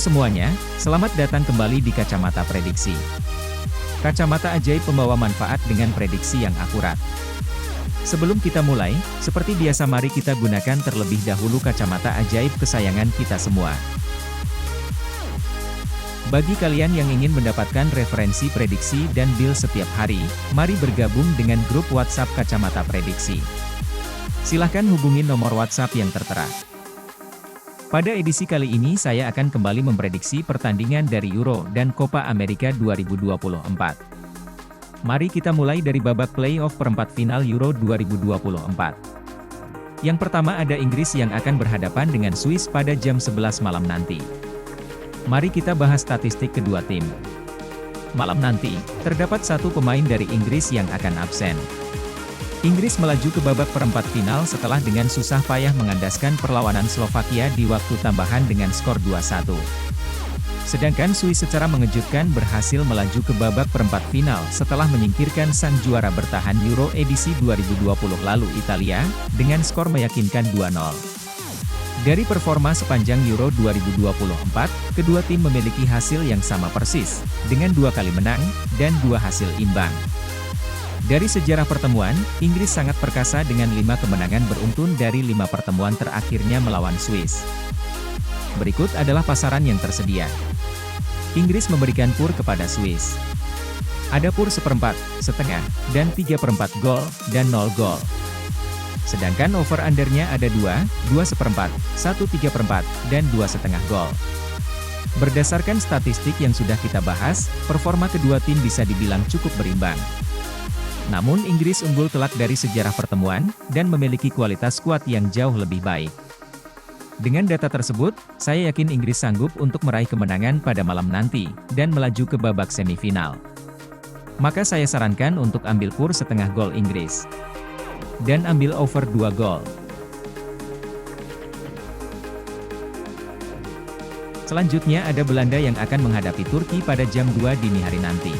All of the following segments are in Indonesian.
semuanya, selamat datang kembali di Kacamata Prediksi. Kacamata ajaib pembawa manfaat dengan prediksi yang akurat. Sebelum kita mulai, seperti biasa mari kita gunakan terlebih dahulu kacamata ajaib kesayangan kita semua. Bagi kalian yang ingin mendapatkan referensi prediksi dan deal setiap hari, mari bergabung dengan grup WhatsApp Kacamata Prediksi. Silahkan hubungi nomor WhatsApp yang tertera. Pada edisi kali ini saya akan kembali memprediksi pertandingan dari Euro dan Copa America 2024. Mari kita mulai dari babak playoff perempat final Euro 2024. Yang pertama ada Inggris yang akan berhadapan dengan Swiss pada jam 11 malam nanti. Mari kita bahas statistik kedua tim. Malam nanti, terdapat satu pemain dari Inggris yang akan absen. Inggris melaju ke babak perempat final setelah dengan susah payah mengandaskan perlawanan Slovakia di waktu tambahan dengan skor 2-1. Sedangkan Swiss secara mengejutkan berhasil melaju ke babak perempat final setelah menyingkirkan sang juara bertahan Euro edisi 2020 lalu Italia, dengan skor meyakinkan 2-0. Dari performa sepanjang Euro 2024, kedua tim memiliki hasil yang sama persis, dengan 2 kali menang, dan 2 hasil imbang. Dari sejarah pertemuan, Inggris sangat perkasa dengan 5 kemenangan beruntun dari 5 pertemuan terakhirnya melawan Swiss. Berikut adalah pasaran yang tersedia. Inggris memberikan pur kepada Swiss. Ada pur seperempat, setengah, dan 3/4 gol, dan 0 gol. Sedangkan over-undernya ada 2, 2/4, 1/3/4, dan 2,5 gol. Berdasarkan statistik yang sudah kita bahas, performa kedua tim bisa dibilang cukup berimbang. Namun Inggris unggul telak dari sejarah pertemuan, dan memiliki kualitas skuad yang jauh lebih baik. Dengan data tersebut, saya yakin Inggris sanggup untuk meraih kemenangan pada malam nanti, dan melaju ke babak semifinal. Maka saya sarankan untuk ambil pur setengah gol Inggris. Dan ambil over 2 gol. Selanjutnya ada Belanda yang akan menghadapi Turki pada jam 2 dini hari nanti.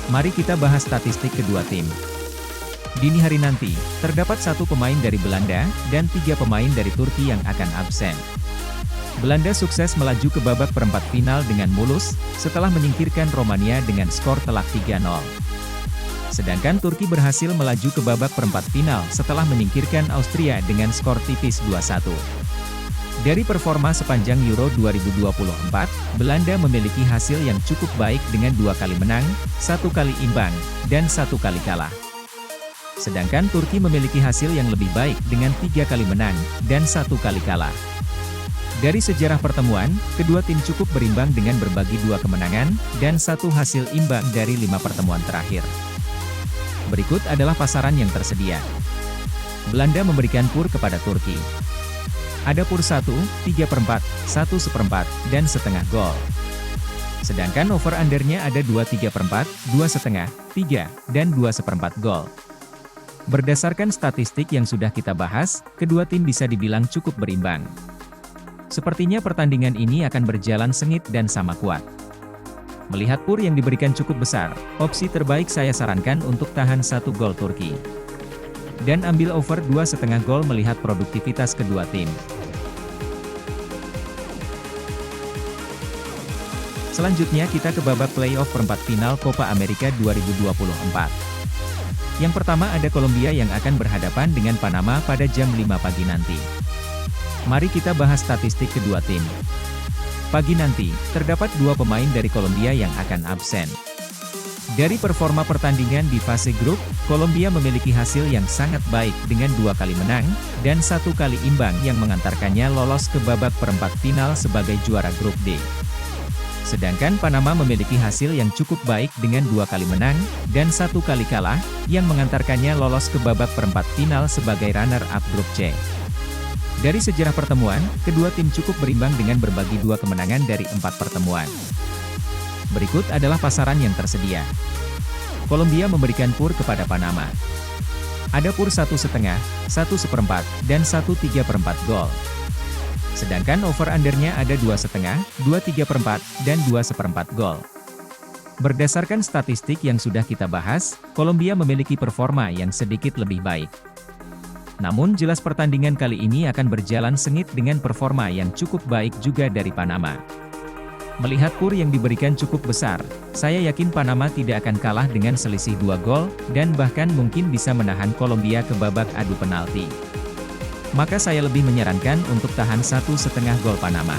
Mari kita bahas statistik kedua tim. Dini hari nanti, terdapat 1 pemain dari Belanda, dan 3 pemain dari Turki yang akan absen. Belanda sukses melaju ke babak perempat final dengan mulus, setelah menyingkirkan Romania dengan skor telak 3-0. Sedangkan Turki berhasil melaju ke babak perempat final setelah menyingkirkan Austria dengan skor tipis 2-1. Dari performa sepanjang Euro 2024, Belanda memiliki hasil yang cukup baik dengan 2 kali menang, 1 kali imbang, dan 1 kali kalah. Sedangkan Turki memiliki hasil yang lebih baik dengan 3 kali menang, dan 1 kali kalah. Dari sejarah pertemuan, kedua tim cukup berimbang dengan berbagi 2 kemenangan, dan 1 hasil imbang dari 5 pertemuan terakhir. Berikut adalah pasaran yang tersedia. Belanda memberikan pur kepada Turki. Ada pur 1, 3/4, 1/4, dan setengah gol. Sedangkan over-undernya ada 2/3/4, 2,5, 3, dan 2,4 gol. Berdasarkan statistik yang sudah kita bahas, kedua tim bisa dibilang cukup berimbang. Sepertinya pertandingan ini akan berjalan sengit dan sama kuat. Melihat pur yang diberikan cukup besar, opsi terbaik saya sarankan untuk tahan 1 gol Turki. Dan ambil over 2,5 gol melihat produktivitas kedua tim. Selanjutnya kita ke babak playoff perempat final Copa America 2024. Yang pertama ada Kolombia yang akan berhadapan dengan Panama pada jam 5 pagi nanti. Mari kita bahas statistik kedua tim. Pagi nanti, terdapat 2 pemain dari Kolombia yang akan absen. Dari performa pertandingan di fase grup, Kolombia memiliki hasil yang sangat baik dengan 2 kali menang, dan 1 kali imbang yang mengantarkannya lolos ke babak perempat final sebagai juara grup D. Sedangkan Panama memiliki hasil yang cukup baik dengan 2 kali menang, dan 1 kali kalah, yang mengantarkannya lolos ke babak perempat final sebagai runner-up grup C. Dari sejarah pertemuan, kedua tim cukup berimbang dengan berbagi 2 kemenangan dari 4 pertemuan. Berikut adalah pasaran yang tersedia. Kolombia memberikan pur kepada Panama. Ada pur 1,5, 1/4, dan 1/3/4 gol. Sedangkan over-undernya ada 2,5, 2/3/4, dan 2,4 gol. Berdasarkan statistik yang sudah kita bahas, Kolombia memiliki performa yang sedikit lebih baik. Namun jelas pertandingan kali ini akan berjalan sengit dengan performa yang cukup baik juga dari Panama. Melihat PUR yang diberikan cukup besar, saya yakin Panama tidak akan kalah dengan selisih 2 gol, dan bahkan mungkin bisa menahan Kolombia ke babak adu penalti. Maka saya lebih menyarankan untuk tahan 1,5 gol Panama.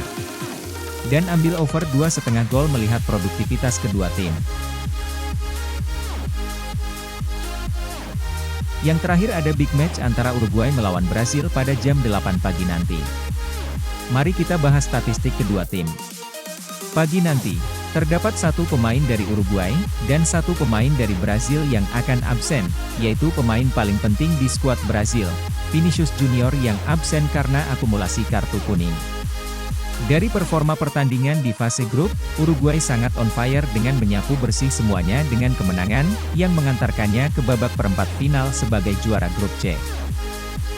Dan ambil over 2,5 gol melihat produktivitas kedua tim. Yang terakhir ada big match antara Uruguay melawan Brasil pada jam 8 pagi nanti. Mari kita bahas statistik kedua tim. Pagi nanti, terdapat 1 pemain dari Uruguay, dan 1 pemain dari Brasil yang akan absen, yaitu pemain paling penting di skuad Brasil, Vinicius Junior yang absen karena akumulasi kartu kuning. Dari performa pertandingan di fase grup, Uruguay sangat on fire dengan menyapu bersih semuanya dengan kemenangan, yang mengantarkannya ke babak perempat final sebagai juara grup C.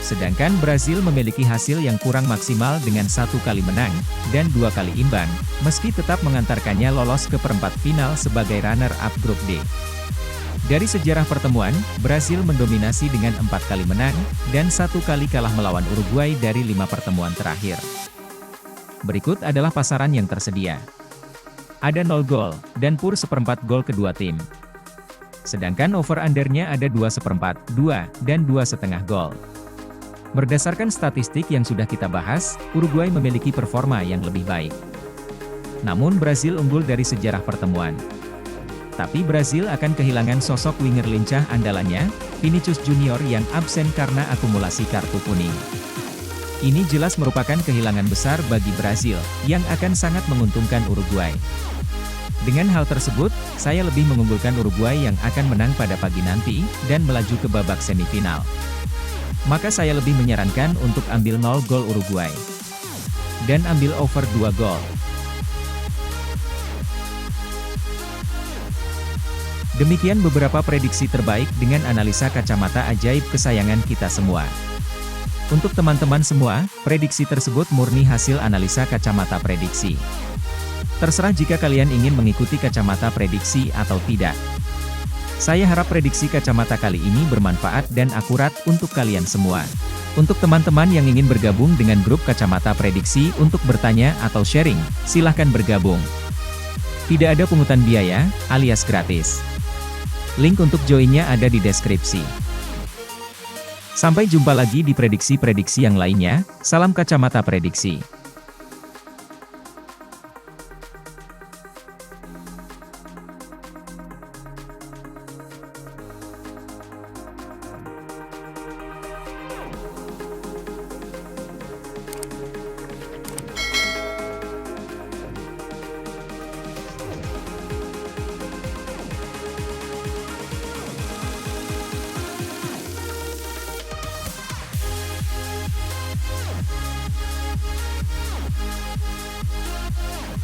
Sedangkan Brasil memiliki hasil yang kurang maksimal dengan 1 kali menang, dan 2 kali imbang, meski tetap mengantarkannya lolos ke perempat final sebagai runner-up grup D. Dari sejarah pertemuan, Brasil mendominasi dengan 4 kali menang, dan 1 kali kalah melawan Uruguay dari 5 pertemuan terakhir. Berikut adalah pasaran yang tersedia. Ada 0 gol, dan PUR seperempat gol kedua tim. Sedangkan over-undernya ada 2/4, 2, dan 2,5 gol. Berdasarkan statistik yang sudah kita bahas, Uruguay memiliki performa yang lebih baik. Namun Brasil unggul dari sejarah pertemuan. Tapi Brasil akan kehilangan sosok winger lincah andalannya, Vinicius Junior yang absen karena akumulasi kartu kuning. Ini jelas merupakan kehilangan besar bagi Brasil, yang akan sangat menguntungkan Uruguay. Dengan hal tersebut, saya lebih mengunggulkan Uruguay yang akan menang pada pagi nanti, dan melaju ke babak semifinal. Maka saya lebih menyarankan untuk ambil 0 gol Uruguay. Dan ambil over 2 gol. Demikian beberapa prediksi terbaik dengan analisa kacamata ajaib kesayangan kita semua. Untuk teman-teman semua, prediksi tersebut murni hasil analisa kacamata prediksi. Terserah jika kalian ingin mengikuti kacamata prediksi atau tidak. Saya harap prediksi kacamata kali ini bermanfaat dan akurat untuk kalian semua. Untuk teman-teman yang ingin bergabung dengan grup kacamata prediksi untuk bertanya atau sharing, silahkan bergabung. Tidak ada pungutan biaya, alias gratis. Link untuk joinnya ada di deskripsi. Sampai jumpa lagi di prediksi-prediksi yang lainnya, salam kacamata prediksi.